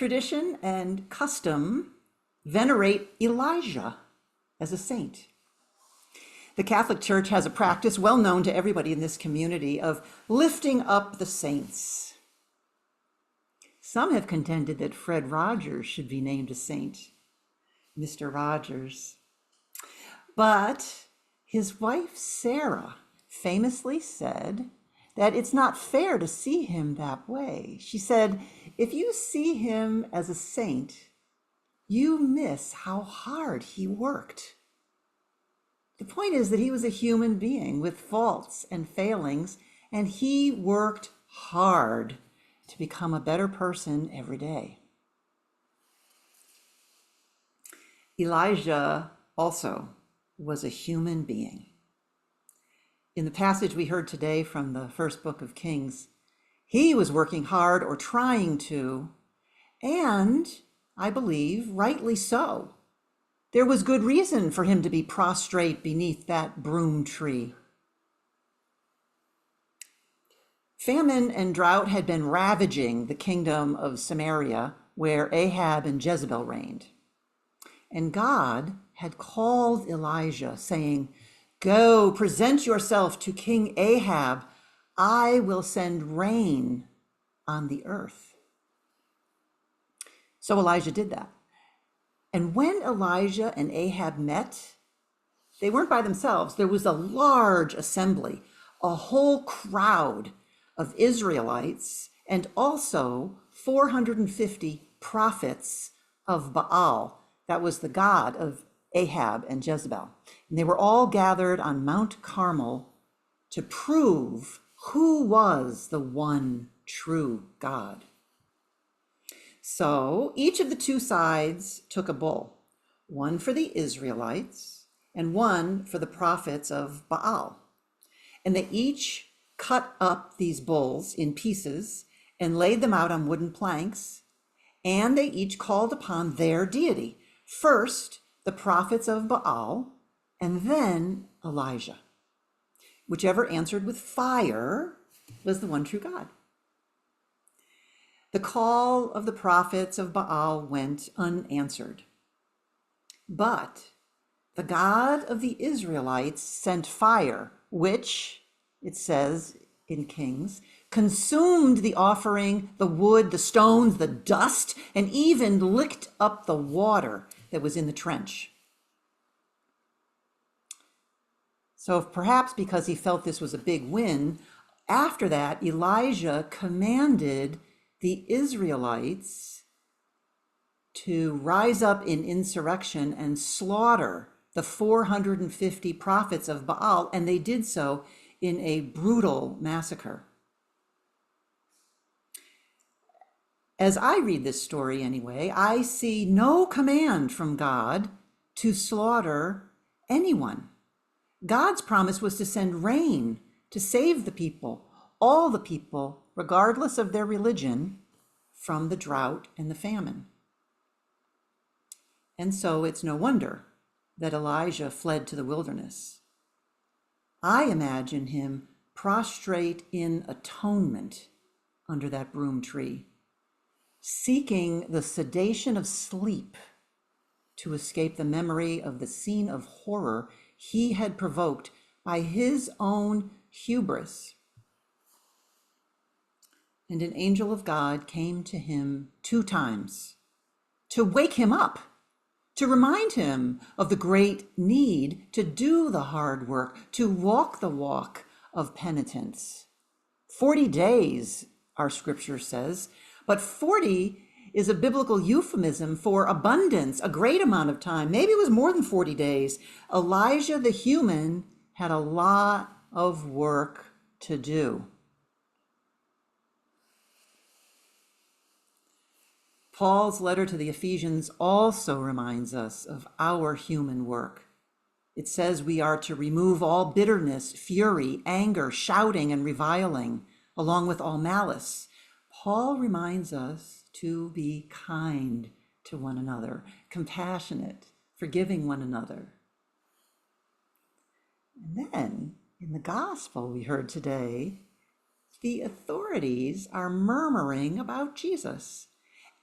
tradition and custom venerate Elijah as a saint. The Catholic Church has a practice well known to everybody in this community of lifting up the saints. Some have contended that Fred Rogers should be named a saint, Mr. Rogers. But his wife, Sarah, famously said that it's not fair to see him that way. She said, if you see him as a saint, you miss how hard he worked. The point is that he was a human being with faults and failings, and he worked hard to become a better person every day. Elijah also was a human being. In the passage we heard today from the first book of Kings, he was working hard or trying to, and I believe rightly so. There was good reason for him to be prostrate beneath that broom tree. Famine and drought had been ravaging the kingdom of Samaria, where Ahab and Jezebel reigned. And God had called Elijah, saying, "Go, present yourself to King Ahab. I will send rain on the earth." So Elijah did that. And when Elijah and Ahab met, they weren't by themselves. There was a large assembly, a whole crowd of Israelites, and also 450 prophets of Baal. That was the god of Ahab and Jezebel. And they were all gathered on Mount Carmel to prove who was the one true God. So each of the two sides took a bull, one for the Israelites and one for the prophets of Baal. And they each cut up these bulls in pieces and laid them out on wooden planks, and they each called upon their deity. First, the prophets of Baal, and then Elijah. Whichever answered with fire was the one true God. The call of the prophets of Baal went unanswered. But the God of the Israelites sent fire, which, it says in Kings, consumed the offering, the wood, the stones, the dust, and even licked up the water that was in the trench. So perhaps because he felt this was a big win, after that, Elijah commanded the Israelites to rise up in insurrection and slaughter the 450 prophets of Baal, and they did so in a brutal massacre. As I read this story anyway, I see no command from God to slaughter anyone. God's promise was to send rain to save the people, all the people, regardless of their religion, from the drought and the famine. And so it's no wonder that Elijah fled to the wilderness. I imagine him prostrate in atonement under that broom tree, seeking the sedation of sleep to escape the memory of the scene of horror he had provoked by his own hubris. And an angel of God came to him 2 times to wake him up, to remind him of the great need to do the hard work, to walk the walk of penitence. 40 days, our scripture says, but 40 is a biblical euphemism for abundance, a great amount of time. Maybe it was more than 40 days. Elijah the human had a lot of work to do. Paul's letter to the Ephesians also reminds us of our human work. It says we are to remove all bitterness, fury, anger, shouting, and reviling, along with all malice. Paul reminds us to be kind to one another, compassionate, forgiving one another. And then, in the gospel we heard today, the authorities are murmuring about Jesus.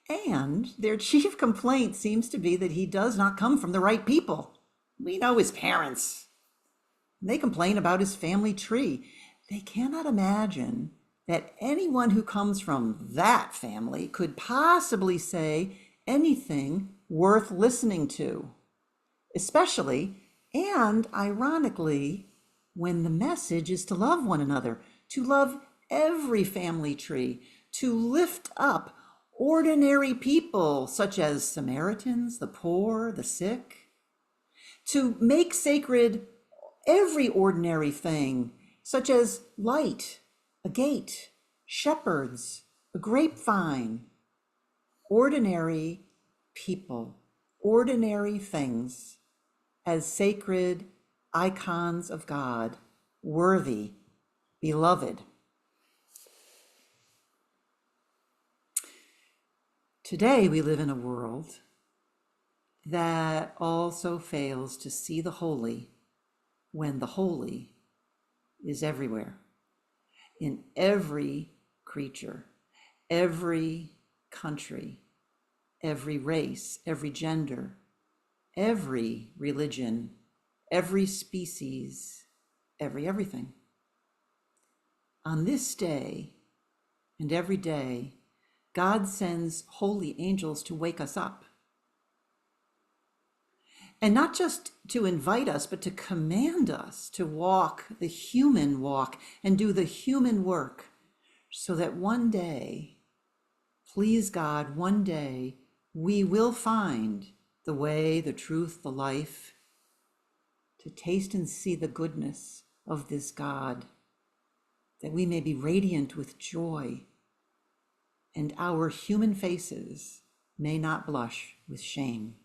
And their chief complaint seems to be that he does not come from the right people. We know his parents. They complain about his family tree. They cannot imagine that anyone who comes from that family could possibly say anything worth listening to, especially and ironically when the message is to love one another, to love every family tree, to lift up ordinary people such as Samaritans, the poor, the sick, to make sacred every ordinary thing, such as light, a gate, shepherds, a grapevine, ordinary people, ordinary things, as sacred icons of God, worthy, beloved. Today we live in a world that also fails to see the holy when the holy is everywhere, in every creature, every country, every race, every gender, every religion, every species, everything. On this day and every day, God sends holy angels to wake us up. And not just to invite us, but to command us to walk the human walk and do the human work so that one day, please God, one day we will find the way, the truth, the life, to taste and see the goodness of this God, that we may be radiant with joy and our human faces may not blush with shame.